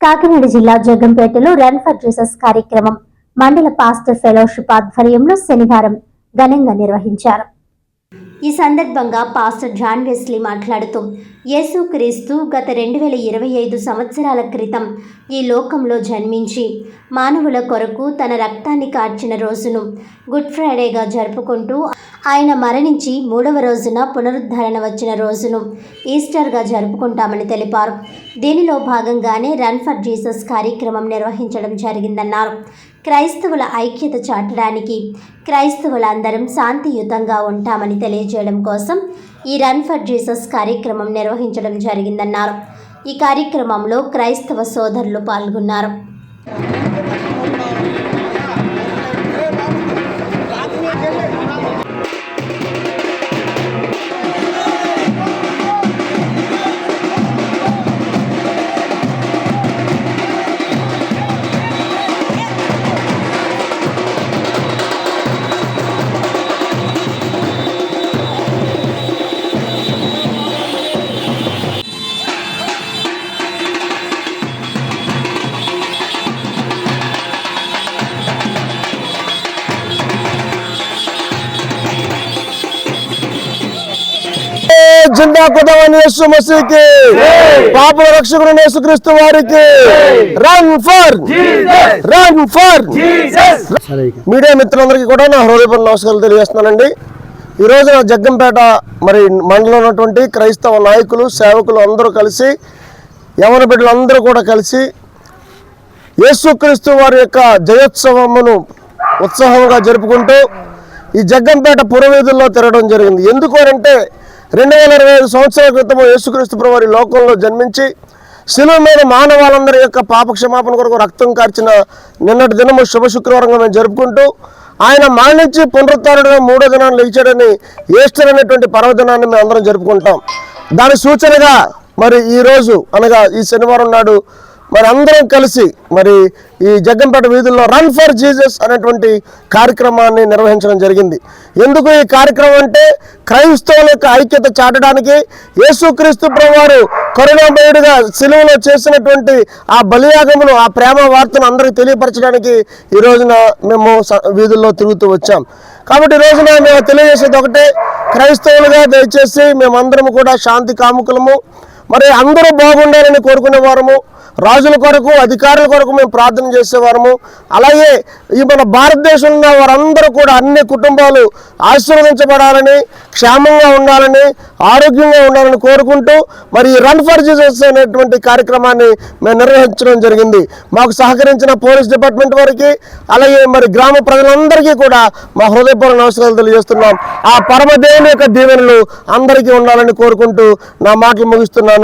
కాకినాడ జిల్లా జగ్గంపేటలో run for Jesus కార్యక్రమం మండల పాస్టర్ ఫెలోషిప్ ఆధ్వర్యంలో శనివారం ఘనంగా నిర్వహించారు. ఈ సందర్భంగా పాస్టర్ జాన్ వెస్లీ మాట్లాడుతూ యేసుక్రీస్తు గత 2025 సంవత్సరాల క్రితం ఈ లోకంలో జన్మించి మానవుల కొరకు తన రక్తాన్ని కార్చిన రోజును గుడ్ ఫ్రైడేగా జరుపుకుంటూ ఆయన మరణించి 3వ రోజున పునరుద్ధరణ వచ్చిన రోజును ఈస్టర్గా జరుపుకుంటామని తెలిపారు. దీనిలో భాగంగానే రన్ ఫర్ జీసస్ కార్యక్రమం నిర్వహించడం జరిగిందన్నారు. క్రైస్తవుల ఐక్యత చాటడానికి క్రైస్తవులందరం శాంతియుతంగా ఉంటామని తెలియజేయడం కోసం ఈ రన్ ఫర్ జీసస్ కార్యక్రమం నిర్వహించడం జరిగిందన్నారు. ఈ కార్యక్రమంలో క్రైస్తవ సోదరులు పాల్గొన్నారు. जिंदा खुदावन यीशु मसीह की पाप रक्षकुडైన యేసుక్రీస్తు వారికి రన్ ఫర్ జీసస్. మీడియా మిత్రులందరికీ కూడా నా హృదయపూర్వక నమస్కారాలు తెలియజేస్తున్నానండి. ఈ రోజున జగ్గంపేట మరి మండలంలో ఉన్నటువంటి క్రైస్తవ నాయకులు సేవకులు అందరూ కలిసి యవన బిడ్డలందరూ కూడా కలిసి యేసుక్రీస్తు వారి యొక్క జయోత్సవమును ఉత్సాహంగా జరుపుకుంటూ ఈ జగ్గంపేట పురవీధుల్లో తిరగడం జరిగింది. ఎందుకు అంటే 2025 సంవత్సరాల క్రితం యేసుక్రీస్తు ప్రభువారి లోకంలో జన్మించి శిలువ మీద మానవాళ్ళందరి యొక్క పాప క్షమాపణ కొరకు రక్తం కార్చిన నిన్నటి దినము శుభ శుక్రవారంగా మేము జరుపుకుంటూ ఆయన మరణించి పునరుద్ధరణగా 3వ దినాన్ని లేచాడని ఈస్టర్ అనేటువంటి పర్వదినాన్ని మేము అందరం జరుపుకుంటాం. దాని సూచనగా మరి ఈరోజు అనగా ఈ శనివారం నాడు మరి అందరం కలిసి మరి ఈ జగ్గంపేట వీధుల్లో రన్ ఫర్ జీసస్ అనేటువంటి కార్యక్రమాన్ని నిర్వహించడం జరిగింది. ఎందుకు ఈ కార్యక్రమం అంటే క్రైస్తవుల యొక్క ఐక్యత చాటడానికి యేసుక్రీస్తు ప్రభువారు కరుణామయుడిగా సిలువలో చేసినటువంటి ఆ బలియాగమును ఆ ప్రేమ వార్తను అందరికీ తెలియపరచడానికి ఈ రోజున మేము వీధుల్లో తిరుగుతూ వచ్చాం. కాబట్టి ఈ రోజున మేము తెలియజేసేది ఒకటే, క్రైస్తవులుగా దయచేసి మేమందరం కూడా శాంతి కాముకులము, మరి అందరూ బాగుండాలని కోరుకునే వారము, రాజుల కొరకు అధికారుల కొరకు మేము ప్రార్థన చేసేవారము. అలాగే ఈ మన భారతదేశంలో ఉన్న వారందరూ కూడా అన్ని కుటుంబాలు ఆశీర్వదించబడాలని, క్షేమంగా ఉండాలని, ఆరోగ్యంగా ఉండాలని కోరుకుంటూ మరి రన్ ఫర్ జీసస్ అనేటువంటి కార్యక్రమాన్ని మేము నిర్వహించడం జరిగింది. మాకు సహకరించిన పోలీస్ డిపార్ట్మెంట్ వారికి అలాగే మరి గ్రామ ప్రజలందరికీ కూడా మా హృదయపూర్వక నమస్కారాలు తెలియజేస్తున్నాం. ఆ పరమదేవుని యొక్క దీవెనలు అందరికీ ఉండాలని కోరుకుంటూ నా మాటలు ముగిస్తున్నాను.